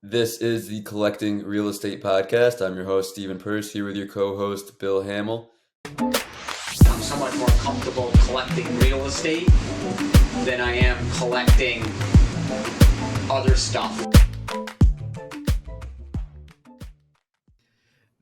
This is the Collecting Real Estate Podcast. I'm your host, Stephen Purse, here with your co-host, Bill Hamill. I'm somewhat more comfortable collecting real estate than I am collecting other stuff.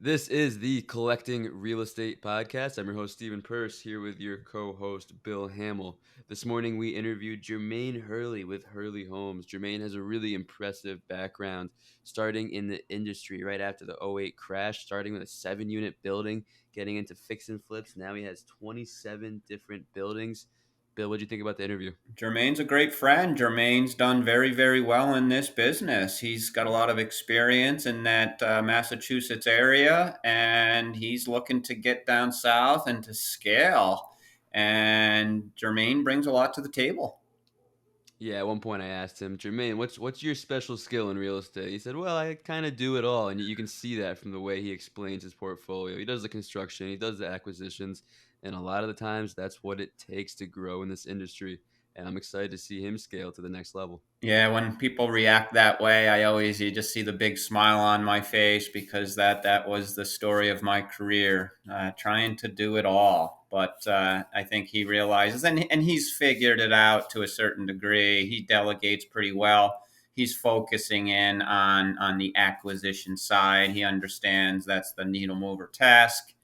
This is the Collecting Real Estate Podcast. I'm your host, Stephen Purse, here with your co-host, Bill Hamill. This morning, we interviewed Jermaine Hurley with Hurley Homes. Jermaine has a really impressive background, starting in the industry right after the '08 crash, starting with a 7-unit building, getting into fix and flips. Now he has 27 different buildings. Bill, what did you think about the interview? Jermaine's a great friend. Jermaine's done very, very well in this business. He's got a lot of experience in that Massachusetts area, and he's looking to get down south and to scale. And Jermaine brings a lot to the table. Yeah, at one point I asked him, Jermaine, what's your special skill in real estate? He said, well, I kind of do it all. And you can see that from the way he explains his portfolio. He does the construction, he does the acquisitions, and a lot of the times that's what it takes to grow in this industry. And I'm excited to see him scale to the next level. Yeah, when people react that way, you just see the big smile on my face because that was the story of my career, trying to do it all. But I think he realizes, and he's figured it out to a certain degree. He delegates pretty well. He's focusing in on the acquisition side. He understands that's the needle mover task,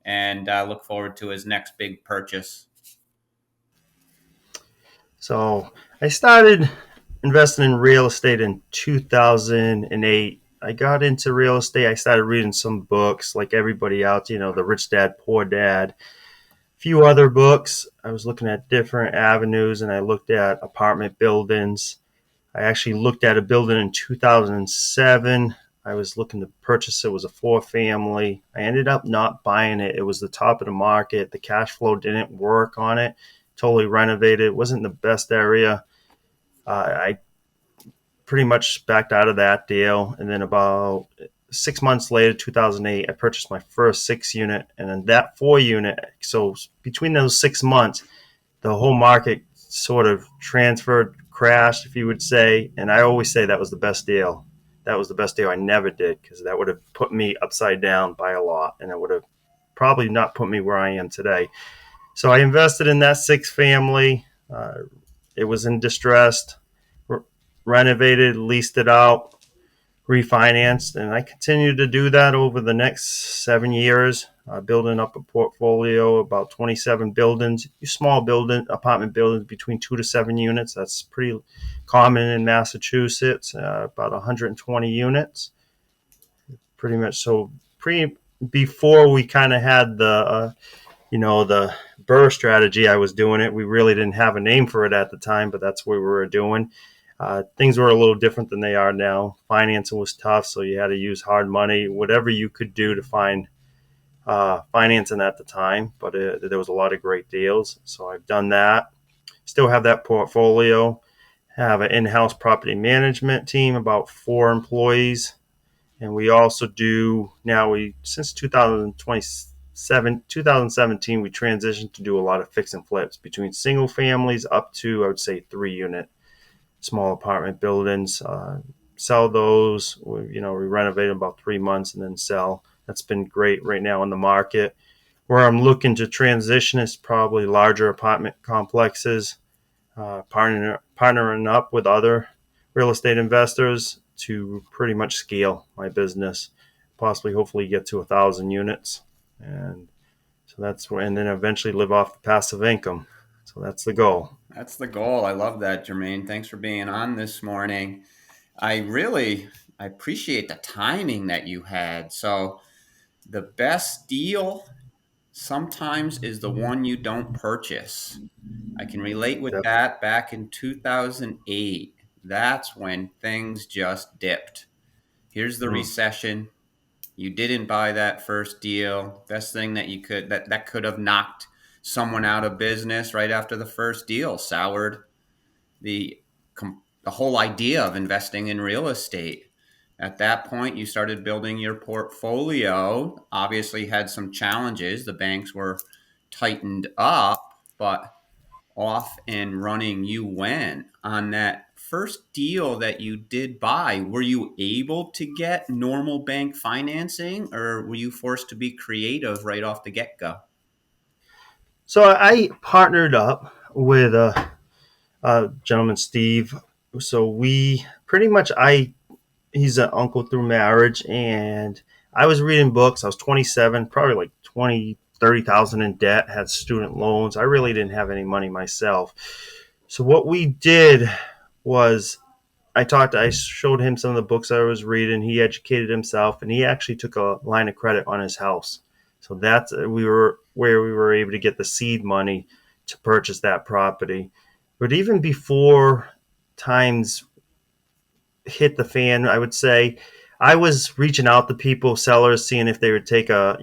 and look forward to his next big purchase. So I started investing in real estate in 2008. I got into real estate. I started reading some books like everybody else, the Rich Dad, Poor Dad, a few other books. I was looking at different avenues and I looked at apartment buildings. I actually looked at a building in 2007. I was looking to purchase it. It was a 4-family. I ended up not buying it. It was the top of the market. The cash flow didn't work on it. Totally renovated. It wasn't the best area. I pretty much backed out of that deal. And then about 6 months later, 2008, I purchased my first 6-unit and then that 4-unit. So between those 6 months, the whole market sort of transferred, crashed, if you would say. And I always say that was the best deal. That was the best deal I never did because that would have put me upside down by a lot. And it would have probably not put me where I am today. So I invested in that 6-family. It was in distress, renovated, leased it out, refinanced, and I continued to do that over the next 7 years, building up a portfolio, about 27 buildings, small apartment buildings between 2 to 7 units. That's pretty common in Massachusetts, about 120 units, pretty much. So before we kind of had the BRRRR strategy, I was doing it. We really didn't have a name for it at the time, but that's what we were doing. Things were a little different than they are now. Financing was tough, so you had to use hard money, whatever you could do to find financing at the time. But there was a lot of great deals, so I've done that. Still have that portfolio. Have an in-house property management team, about 4 employees, and we also do now. Since 2017, we transitioned to do a lot of fix and flips between single families up to, I would say, 3-unit small apartment buildings. Sell those. We renovate in about 3 months and then sell. That's been great right now in the market. Where I'm looking to transition is probably larger apartment complexes, partnering up with other real estate investors to pretty much scale my business, possibly hopefully get to 1,000 units. And so that's where, and then eventually live off the passive income. So that's the goal. That's the goal. I love that, Jermaine. Thanks for being on this morning. I appreciate the timing that you had. So the best deal sometimes is the one you don't purchase. I can relate with Yep. that. Back in 2008, that's when things just dipped. Here's the recession. You didn't buy that first deal. Best thing that could have knocked someone out of business right after the first deal, soured the the whole idea of investing in real estate. At that point, you started building your portfolio. Obviously, had some challenges. The banks were tightened up, but off and running you went on that first deal that you did buy, were you able to get normal bank financing, or were you forced to be creative right off the get-go? So I partnered up with a gentleman, Steve. So we pretty much, he's an uncle through marriage, and I was reading books. I was 27, probably like 20, 30,000 in debt, had student loans. I really didn't have any money myself. So what we did was I showed him some of the books I was reading. He educated himself, and he actually took a line of credit on his house. So that's we were where we were able to get the seed money to purchase that property. But even before times hit the fan, I would say I was reaching out to people, sellers, seeing if they would take a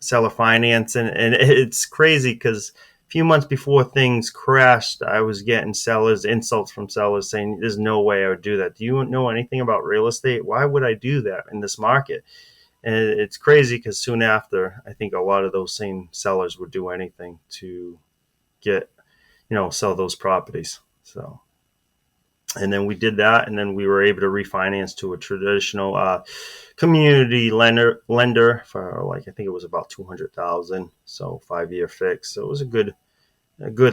seller finance, and it's crazy because a few months before things crashed, I was getting sellers insults from sellers saying, "There's no way I would do that. Do you know anything about real estate? Why would I do that in this market?" And it's crazy because soon after, I think a lot of those same sellers would do anything to get sell those properties. So. And then we did that, and then we were able to refinance to a traditional community lender for like I think it was about 200,000, so 5-year fix. So it was a good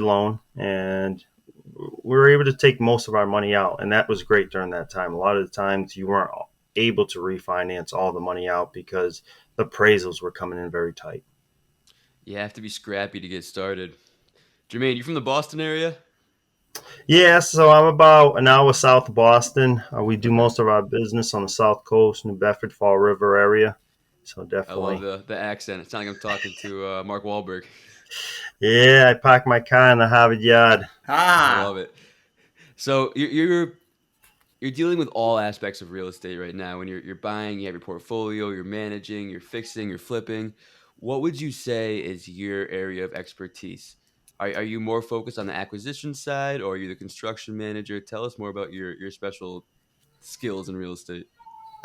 loan, and we were able to take most of our money out, and that was great during that time. A lot of the times you weren't able to refinance all the money out because the appraisals were coming in very tight. You have to be scrappy to get started. Jermaine, you from the Boston area? Yeah, so I'm about an hour south of Boston. We do Okay. most of our business on the South Coast, New Bedford, Fall River area. So I love definitely, the accent. It sounds like I'm talking to Mark Wahlberg. yeah. I park my car in the Harvard Yard. I Ah, love it. So you're dealing with all aspects of real estate right now. When you're buying, you have your portfolio, you're managing, you're fixing, you're flipping. What would you say is your area of expertise? Are you more focused on the acquisition side, or are you the construction manager? Tell us more about your special skills in real estate.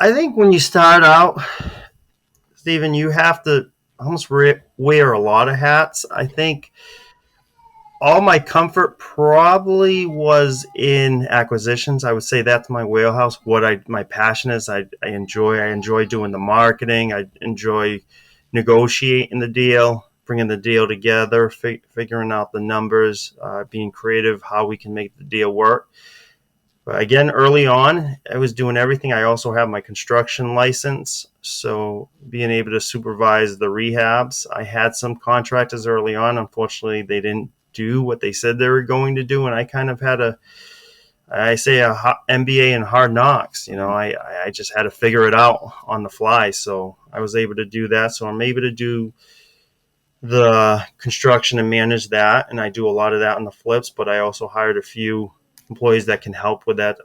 I think when you start out, Stephen, you have to almost wear a lot of hats. I think all my comfort probably was in acquisitions. I would say that's my wheelhouse. What my passion is, I enjoy. I enjoy doing the marketing. I enjoy negotiating the deal, bringing the deal together, figuring out the numbers, being creative, how we can make the deal work. But again, early on, I was doing everything. I also have my construction license, so being able to supervise the rehabs. I had some contractors early on. Unfortunately, they didn't do what they said they were going to do, and I kind of had a MBA in hard knocks. I just had to figure it out on the fly. So I was able to do that. So I'm able to do the construction and manage that, and I do a lot of that on the flips. But I also hired a few employees that can help with that,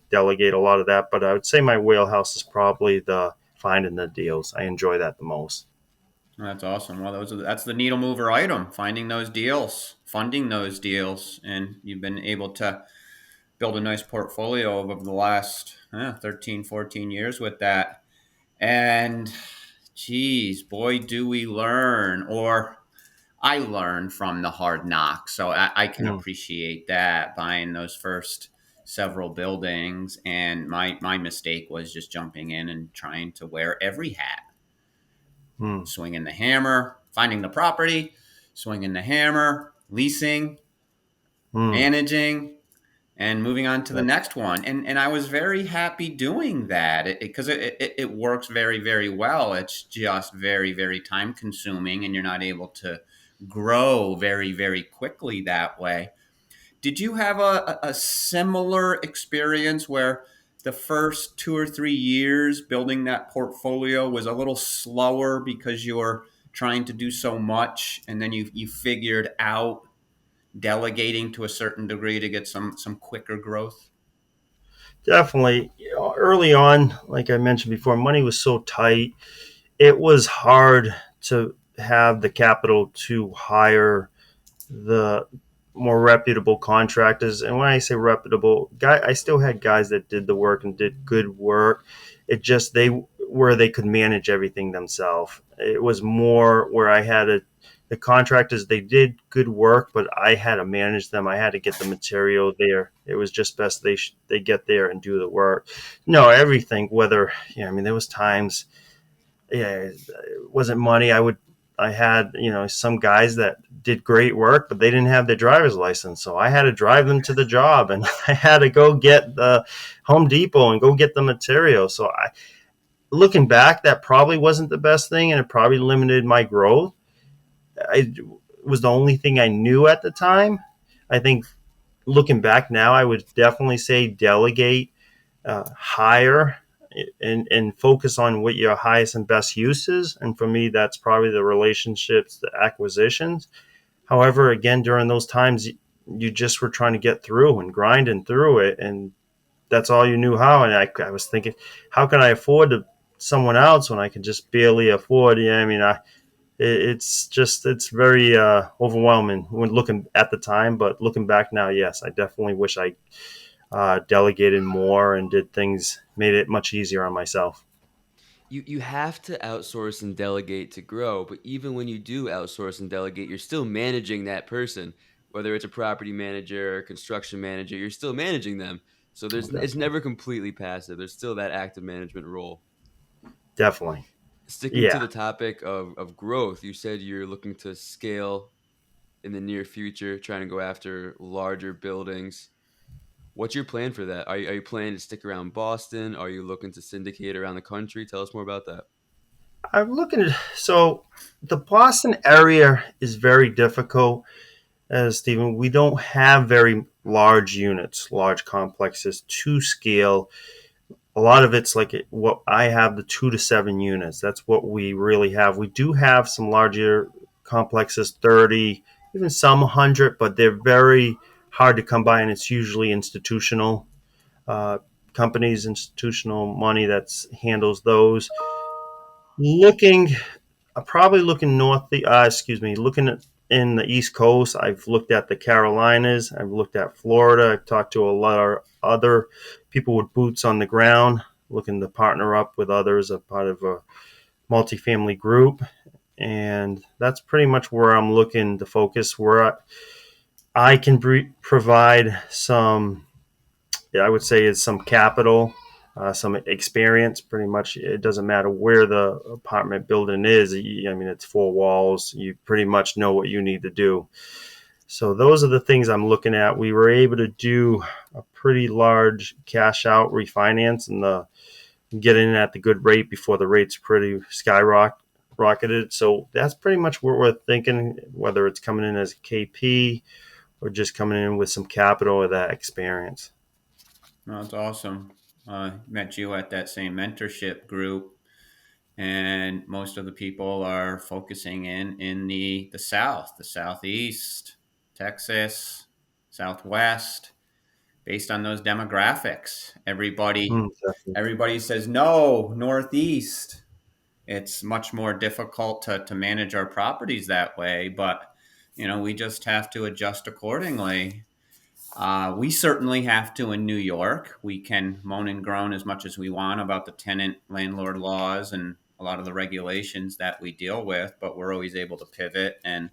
delegate a lot of that. But I would say my wheelhouse is probably the finding the deals. I enjoy that the most. that's awesome. Well, that's the needle mover item, finding those deals, funding those deals. And you've been able to build a nice portfolio over the last 13, 14 years with that. And geez, boy, do we learn, or I learned from the hard knocks. So I can Mm, appreciate that, buying those first several buildings. And my mistake was just jumping in and trying to wear every hat, mm, swinging the hammer, finding the property, swinging the hammer, leasing, mm. managing, and moving on to the Yep. next one. And I was very happy doing that because it works very, very well. It's just very, very time consuming, and you're not able to grow very, very quickly that way. Did you have a similar experience where the first 2 or 3 years building that portfolio was a little slower because you were trying to do so much, and then you figured out delegating to a certain degree to get some quicker growth? Definitely. Early on, like I mentioned before, money was so tight. It was hard to have the capital to hire the more reputable contractors. And when I say reputable, I still had guys that did the work and did good work. It just they could manage everything themselves. It was more where I had to The contractors, they did good work, but I had to manage them. I had to get the material there. It was just best they get there and do the work. No, everything. Whether there was times, it wasn't money. I had some guys that did great work, but they didn't have their driver's license, so I had to drive them to the job, and I had to go get the Home Depot and go get the material. So looking back, that probably wasn't the best thing, and it probably limited my growth. It was the only thing I knew at the time. I think looking back now, I would definitely say delegate, hire, and focus on what your highest and best use is. And for me, that's probably the relationships, the acquisitions. However, again, during those times, you just were trying to get through and grinding through it, and that's all you knew how. And I was thinking, how can I afford someone else when I can just barely afford? It's very overwhelming when looking at the time, but looking back now, yes, I definitely wish I delegated more and did things, made it much easier on myself. You have to outsource and delegate to grow, but even when you do outsource and delegate, you're still managing that person. Whether it's a property manager or construction manager, you're still managing them. So Oh, it's definitely. never completely passive. There's still that active management role. Definitely. Sticking to Yeah. the topic of growth, you said you're looking to scale in the near future, trying to go after larger buildings. What's your plan for that? Are you planning to stick around Boston? Are you looking to syndicate around the country? Tell us more about that. I'm looking at, so the Boston area is very difficult, Stephen. We don't have very large units, large complexes to scale. A lot of it's like what I have, the 2 to 7 units. That's what we really have. We do have some larger complexes, 30, even some 100, but they're very hard to come by, and it's usually institutional uh, companies, institutional money that handles those. Looking, probably looking looking in the East Coast. I've looked at the Carolinas. I've looked at Florida. I've talked to a lot of other people with boots on the ground, looking to partner up with others, a part of a multifamily group. And that's pretty much where I'm looking to focus, where I can provide some, I would say, is some capital, some experience. Pretty much, it doesn't matter where the apartment building is. It's 4 walls. You pretty much know what you need to do. So those are the things I'm looking at. We were able to do a pretty large cash out refinance and get in at the good rate before the rates pretty skyrocketed. So that's pretty much what we're thinking, whether it's coming in as a KP or just coming in with some capital or that experience. No, that's awesome. Met you at that same mentorship group, and most of the people are focusing in the South, the Southeast, Texas, Southwest, based on those demographics. Definitely. Everybody says no, Northeast. It's much more difficult to manage our properties that way, but we just have to adjust accordingly. We certainly have to in New York. We can moan and groan as much as we want about the tenant landlord laws and a lot of the regulations that we deal with, but we're always able to pivot and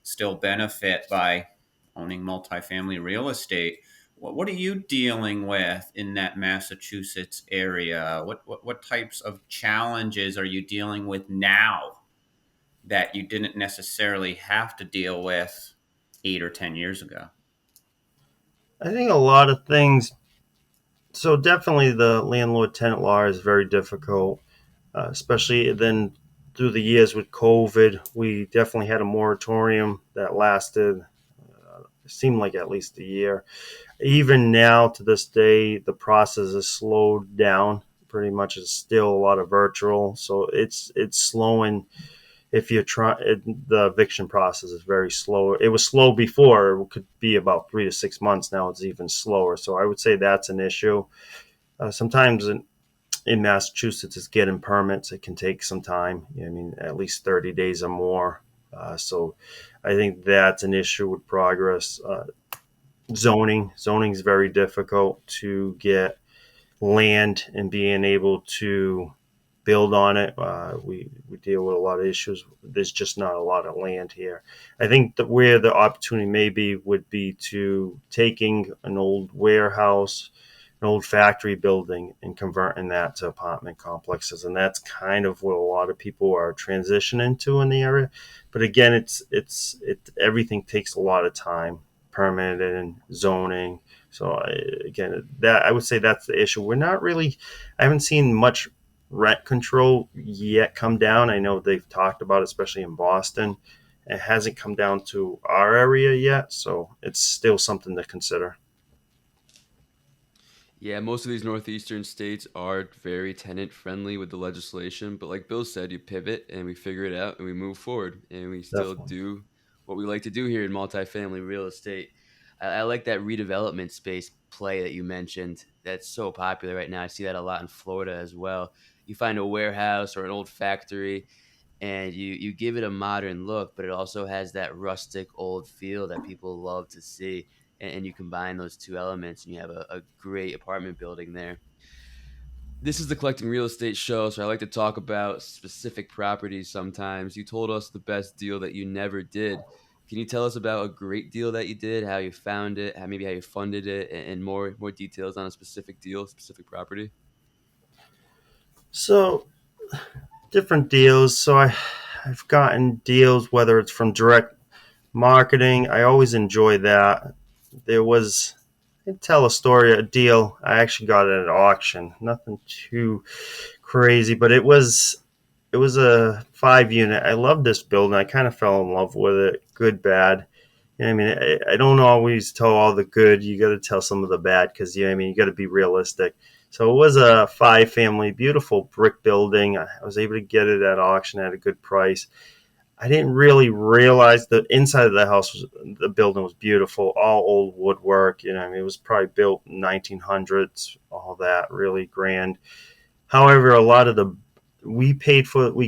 still benefit by owning multifamily real estate. What are you dealing with in that Massachusetts area? What types of challenges are you dealing with now that you didn't necessarily have to deal with 8 or 10 years ago? I think a lot of things. So definitely, the landlord tenant law is very difficult, especially then through the years with COVID. We definitely had a moratorium that lasted, it seemed like at least a year. Even now, to this day, the process is slowed down. Pretty much, it's still a lot of virtual, so it's slowing. If you're trying, the eviction process is very slow. It was slow before; it could be about 3 to 6 months. Now it's even slower. So I would say that's an issue. Sometimes in Massachusetts, it's getting permits. It can take some time. At least 30 days or more. So I think that's an issue with progress. Zoning is very difficult to get land and being able to build on it. We deal with a lot of issues. There's just not a lot of land here. I think that where the opportunity maybe would be to taking an old warehouse, an old factory building, and converting that to apartment complexes, and that's kind of what a lot of people are transitioning to in the area. But again, it everything takes a lot of time, permitting, zoning. So again, that I would say that's the issue. We're not really. I haven't seen much rent control yet come down. I know they've talked about it, especially in Boston. It hasn't come down to our area yet, so it's still something to consider. Yeah, most of these northeastern states are very tenant friendly with the legislation, but like Bill said, you pivot and we figure it out and we move forward and we still Definitely. do what we like to do here in multifamily real estate. I like that redevelopment space play that you mentioned. That's so popular right now. I see that a lot in Florida as well. You find a warehouse or an old factory and you give it a modern look, but it also has that rustic old feel that people love to see. And you combine those two elements, and you have a great apartment building there. This is the Collecting Real Estate show, so I like to talk about specific properties sometimes. You told us the best deal that you never did. Can you tell us about a great deal that you did, how you found it, maybe how you funded it, and more details on a specific deal, specific property? So different deals. I've gotten deals whether it's from direct marketing. I always enjoy that. There was I can tell a story, a deal. I actually got it at auction. Nothing too crazy, but it was a 5 unit. I love this building. I kind of fell in love with it. Good, bad. You know, what I mean, I don't always tell all the good. You got to tell some of the bad because you know, what I mean, you got to be realistic. So it was a 5 family, beautiful brick building. I was able to get it at auction at a good price. I didn't really realize the inside of the house was the building was beautiful, all old woodwork. You know, I mean, it was probably built in 1900s, all that really grand. However, a lot of the we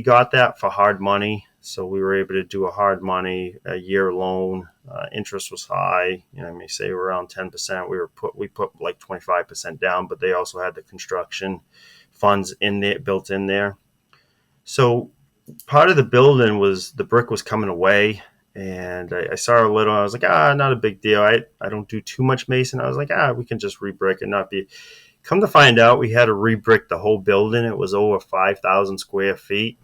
got that for hard money, so we were able to do a hard money a year loan. Interest was high, you know, I may say around 10%. We put like 25% down, but they also had the construction funds in there built in there. So part of the building was the brick was coming away. And I saw a little, I was like, not a big deal. I don't do too much mason. I was like, we can just re-brick and not be. Come to find out, we had to re-brick the whole building. It was over 5,000 square feet.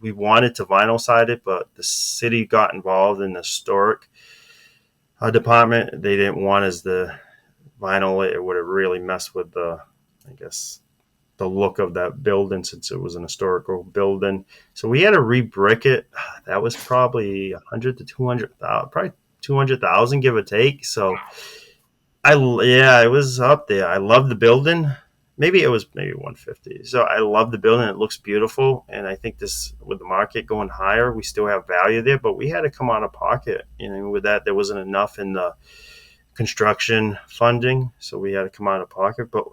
We wanted to vinyl side it, but the city got involved in the historic department. They didn't want as the vinyl. It would have really messed with I guess, the look of that building since it was an historical building. So we had to re-brick it. That was probably 100 to 200,000, probably 200,000 give or take. So yeah, it was up there. I love the building. Maybe it was maybe 150. So I love the building. It looks beautiful, and I think this with the market going higher, we still have value there. But we had to come out of pocket. You know, with that, there wasn't enough in the construction funding, so we had to come out of pocket. But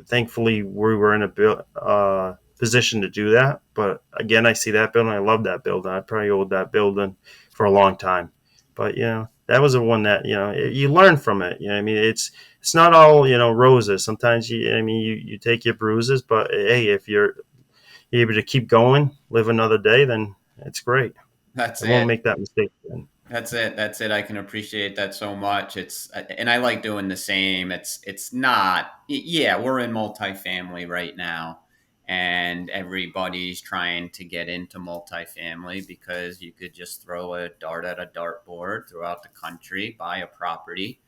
thankfully, we were in a position to do that. But again, I see that building. I love that building. I probably owed that building for a long time. But you know, that was the one that you learn from it. You know, what I mean, it's not all roses. Sometimes you take your bruises, but hey, if you're able to keep going, live another day, then it's great. That's I won't it. make that mistake again. That's it. That's it. I can appreciate that so much. And I like doing the same. It's not, yeah, we're in multifamily right now and everybody's trying to get into multifamily because you could just throw a dart at a dartboard throughout the country, buy a property.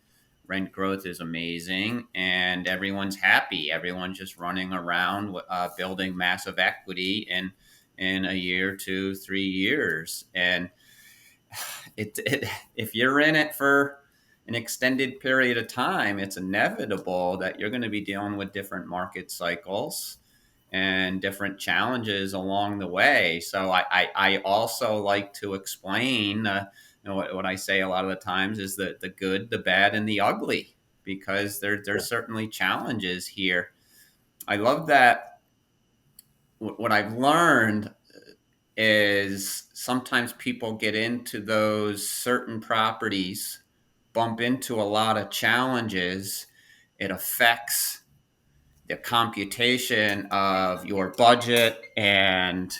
Rent growth is amazing and everyone's happy. Everyone's just running around, building massive equity in a year, 2, 3 years. And if you're in it for an extended period of time, it's inevitable that you're going to be dealing with different market cycles and different challenges along the way. So I also like to explain, what I say a lot of the times is the good, the bad, and the ugly, because there's certainly challenges here. I love that. What I've learned is sometimes people get into those certain properties, bump into a lot of challenges. It affects the computation of your budget and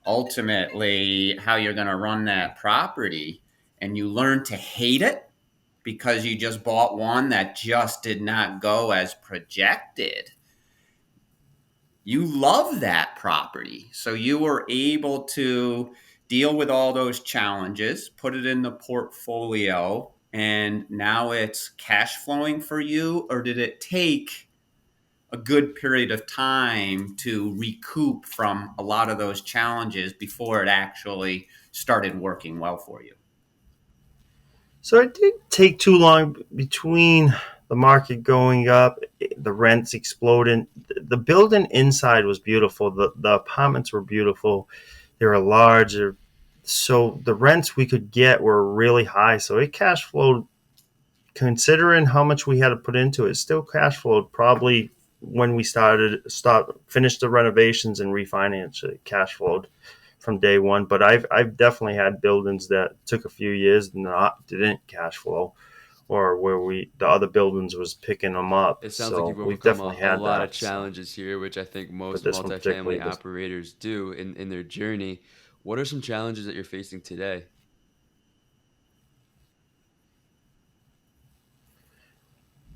ultimately how you're going to run that property, and you learn to hate it because you just bought one that just did not go as projected, you love that property. So you were able to deal with all those challenges, put it in the portfolio, and now it's cash flowing for you? Or did it take a good period of time to recoup from a lot of those challenges before it actually started working well for you? So it didn't take too long between the market going up, the rents exploding. The building inside was beautiful. The apartments were beautiful. They were large. So the rents we could get were really high. So it cash flowed, considering how much we had to put into it. Still cash flowed probably when we finished the renovations and refinance. It cash flowed from day one. But I've definitely had buildings that took a few years and didn't cash flow, or where the other buildings was picking them up. It sounds like So you've we've overcome definitely a had lot of that. So, challenges here, which I think but most this one particularly, multifamily operators do in their journey. What are some challenges that you're facing today?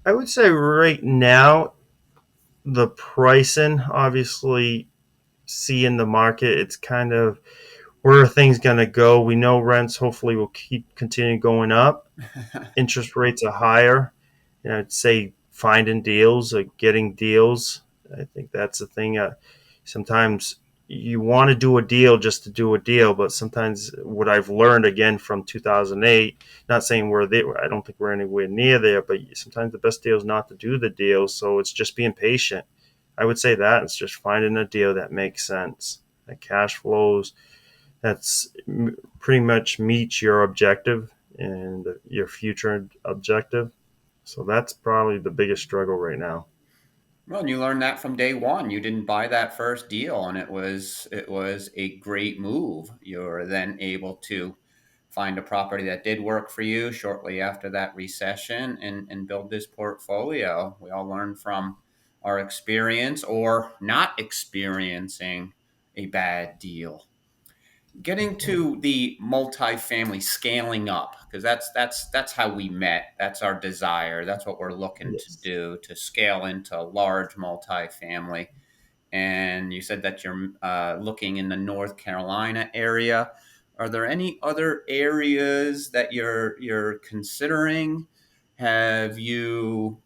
I would say right now the pricing, obviously, seeing the market, it's kind of where are things going to go. We know rents hopefully will continue going up. Interest rates are higher. I'd say finding deals, like getting deals. I think that's the thing. Sometimes you want to do a deal just to do a deal, but sometimes what I've learned again from 2008, not saying we're there, I don't think we're anywhere near there, but sometimes the best deal is not to do the deal. So it's just being patient. I would say that it's just finding a deal that makes sense, that cash flows, that's pretty much meets your objective and your future objective. So that's probably the biggest struggle right now. Well, and you learned that from day one. You didn't buy that first deal, and it was a great move. You're then able to find a property that did work for you shortly after that recession, and build this portfolio. We all learn from our experience or not experiencing a bad deal. Getting to the multifamily scaling up, because that's how we met. That's our desire. That's what we're looking to Yes. do, to scale into large multifamily. And you said that you're looking in the North Carolina area. Are there any other areas that you're considering? Have you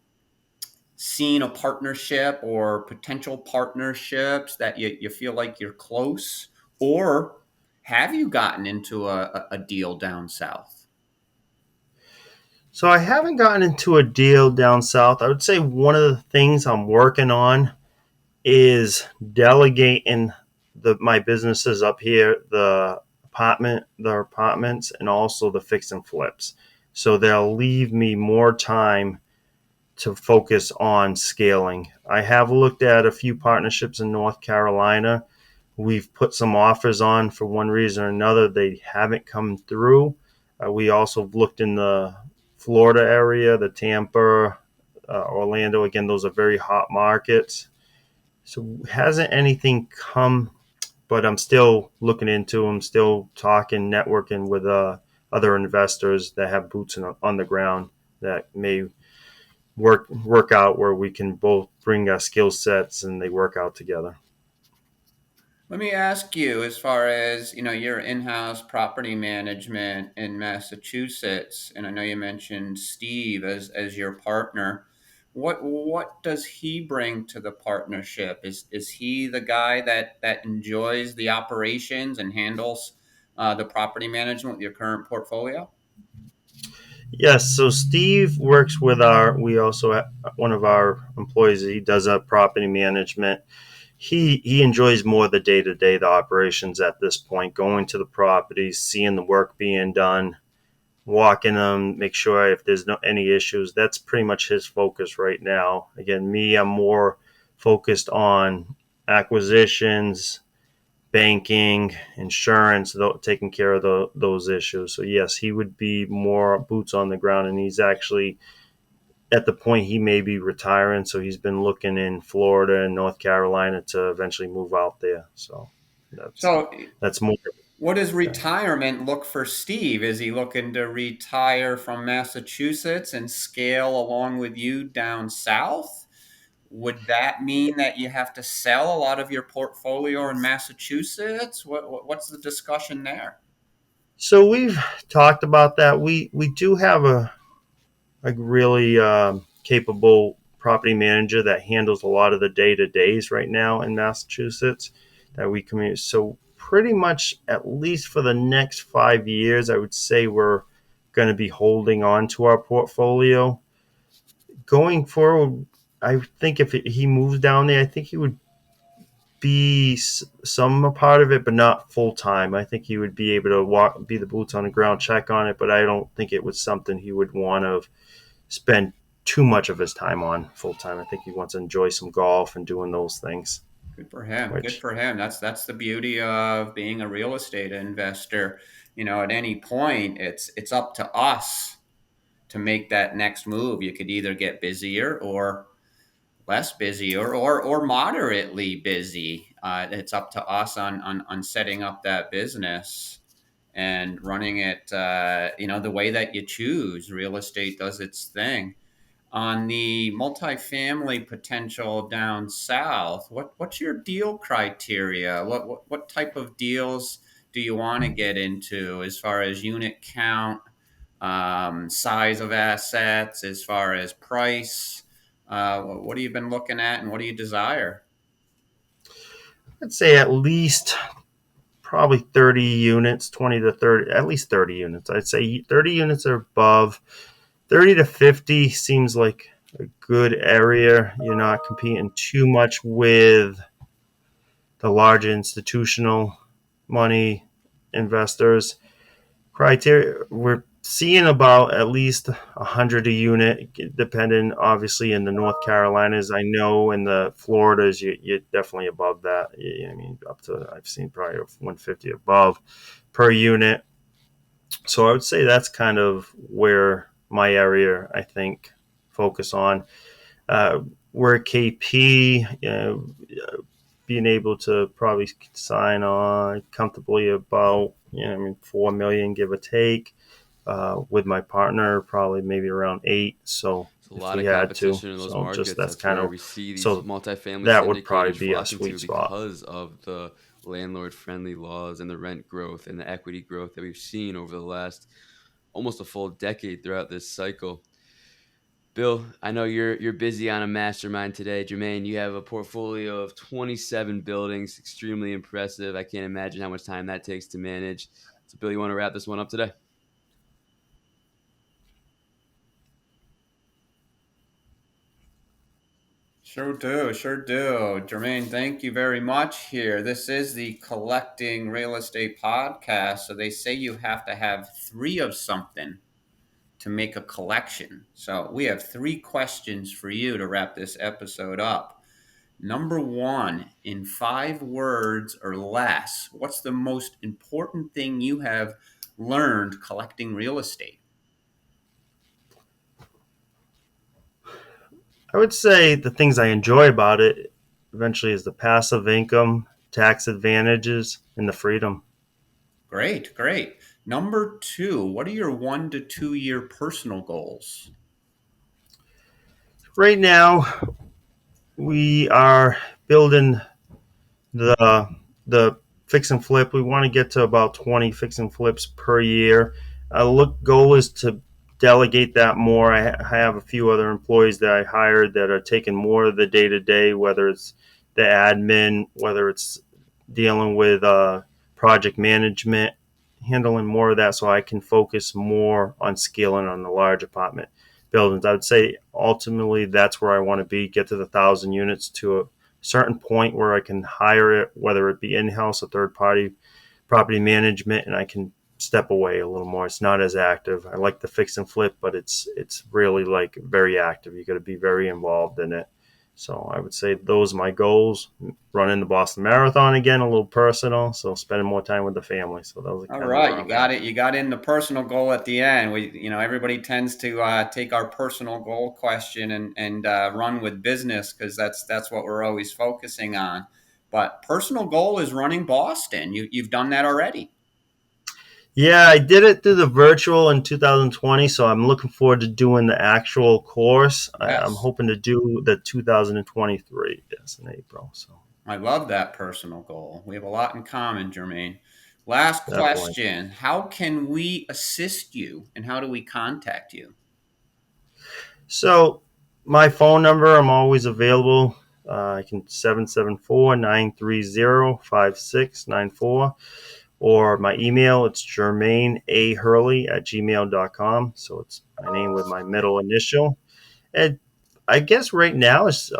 seen a partnership or potential partnerships that you feel like you're close? Or have you gotten into a deal down south? So I haven't gotten into a deal down south. I would say one of the things I'm working on is delegating my businesses up here, the apartments, and also the fix and flips. So they'll leave me more time to focus on scaling. I have looked at a few partnerships in North Carolina. We've put some offers on. For one reason or another, they haven't come through. We also looked in the Florida area, the Tampa, Orlando. Again, those are very hot markets. So hasn't anything come, but I'm still looking into them, still talking, networking with other investors that have boots on the ground that may work out where we can both bring our skill sets and they work out together. Let me ask you, as far as your in-house property management in Massachusetts, and I know you mentioned Steve as your partner. What does he bring to the partnership? Is he the guy that enjoys the operations and handles the property management with your current portfolio? Yes, so Steve works with we also have one of our employees, he does a property management. He enjoys more the day to day, the operations at this point, going to the properties, seeing the work being done, walking them, make sure if there's any issues. That's pretty much his focus right now. Again, me, I'm more focused on acquisitions, banking, insurance, taking care of those issues. So yes, he would be more boots on the ground, and he's actually at the point he may be retiring, so he's been looking in Florida and North Carolina to eventually move out there. So that's So, that's more. what does retirement look for Steve? Is he looking to retire from Massachusetts and scale along with you down south? Would that mean that you have to sell a lot of your portfolio in Massachusetts? What's the discussion there? So we've talked about that. We do have a really capable property manager that handles a lot of the day to days right now in Massachusetts that we communicate. So pretty much, at least for the next 5 years, I would say we're going to be holding on to our portfolio. Going forward, I think if he moves down there, I think he would be some a part of it, but not full time. I think he would be able to be the boots on the ground, check on it, but I don't think it was something he would want to spend too much of his time on full time. I think he wants to enjoy some golf and doing those things. Good for him. Good Which for him. That's the beauty of being a real estate investor. At any point, it's up to us to make that next move. You could either get busier or less busy, or moderately busy. It's up to us on setting up that business and running it. The way that you choose. Real estate does its thing. On the multifamily potential down south, what's your deal criteria? What type of deals do you want to get into as far as unit count, size of assets, as far as price? What have you been looking at, and what do you desire? I'd say at least probably 30 units, 20 to 30, at least 30 units. I'd say 30 units or above. 30 to 50 seems like a good area. You're not competing too much with the large institutional money investors. Criteria, we're seeing about at least 100 a unit, depending obviously in the North Carolinas. I know in the Floridas, you're definitely above that. I mean, up to, I've seen probably 150 above per unit. So I would say that's kind of where my area, I think, focus on. Where KP, being able to probably sign on comfortably about, 4 million, give or take. With my partner, probably maybe around 8. So There's a if lot we of had to, competition in those so just markets. that's That's kind where of, we see these so multifamily that would probably syndicators be a flocking to sweet spot. because of the landlord friendly laws and the rent growth and the equity growth that we've seen over the last almost a full decade throughout this cycle. Bill, I know you're busy on a mastermind today. Jermaine, you have a portfolio of 27 buildings, extremely impressive. I can't imagine how much time that takes to manage. So, Bill, you want to wrap this one up today? Sure do, sure do. Jermaine, thank you very much here. This is the Collecting Real Estate podcast. So they say you have to have three of something to make a collection. So we have three questions for you to wrap this episode up. Number one, in 5 words or less, what's the most important thing you have learned collecting real estate? I would say the things I enjoy about it eventually is the passive income, tax advantages, and the freedom. Great, great. Number two, what are your 1 to 2 year personal goals? Right now, we are building the the fix and flip. We want to get to about 20 fix and flips per year. Goal is to delegate that more. I have a few other employees that I hired that are taking more of the day to day, whether it's the admin, whether it's dealing with project management, handling more of that, so I can focus more on scaling on the large apartment buildings. I would say ultimately that's where I want to be, get to the 1,000 units to a certain point where I can hire it, whether it be in-house or third-party property management, and I can step away a little more. It's not as active. I like the fix and flip, but it's really like very active. You got to be very involved in it. So I would say those are my goals. Running the Boston Marathon again, a little personal. So spending more time with the family. So those are All kind of right, where you I'm got at. it. You got in the personal goal at the end. Everybody tends to take our personal goal question and run with business because that's what we're always focusing on. But personal goal is running Boston. You've done that already. Yeah, I did it through the virtual in 2020, so I'm looking forward to doing the actual course. I'm Yes, hoping to do the 2023, yes, in April. So I love that personal goal. We have a lot in common, Jermaine. Last definitely. question: how can we assist you, and how do we contact you? So my phone number, I'm always available. I can 774-930-5694, or my email, it's Jermaine A. Hurley at gmail.com. So it's my name with my middle initial. And I guess right now it's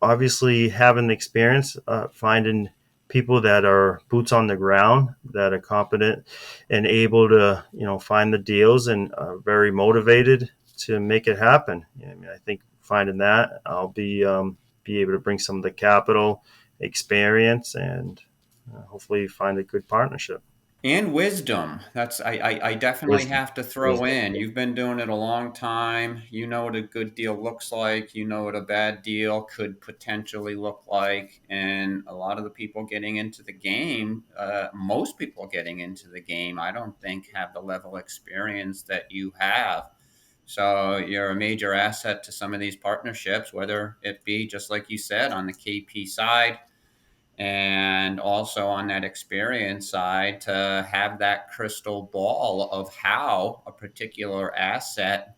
obviously having the experience, finding people that are boots on the ground, that are competent and able to, find the deals and very motivated to make it happen. I mean, I think finding that I'll be able to bring some of the capital experience and hopefully find a good partnership. And wisdom. I definitely Wisdom. have to throw Wisdom. in. You've been doing it a long time. You know what a good deal looks like. You know what a bad deal could potentially look like. And a lot of the people getting into the game, most people getting into the game, I don't think have the level of experience that you have. So you're a major asset to some of these partnerships, whether it be just like you said on the KP side and also on that experience side to have that crystal ball of how a particular asset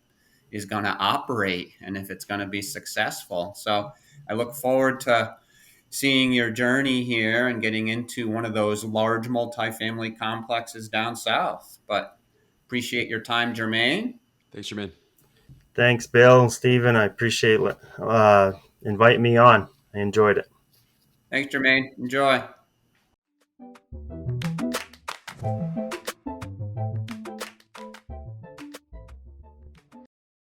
is going to operate and if it's going to be successful. So I look forward to seeing your journey here and getting into one of those large multifamily complexes down south. But appreciate your time, Jermaine. Thanks, Jermaine. Thanks, Bill and Stephen. I appreciate inviting me on. I enjoyed it. Thanks, Jermaine. Enjoy.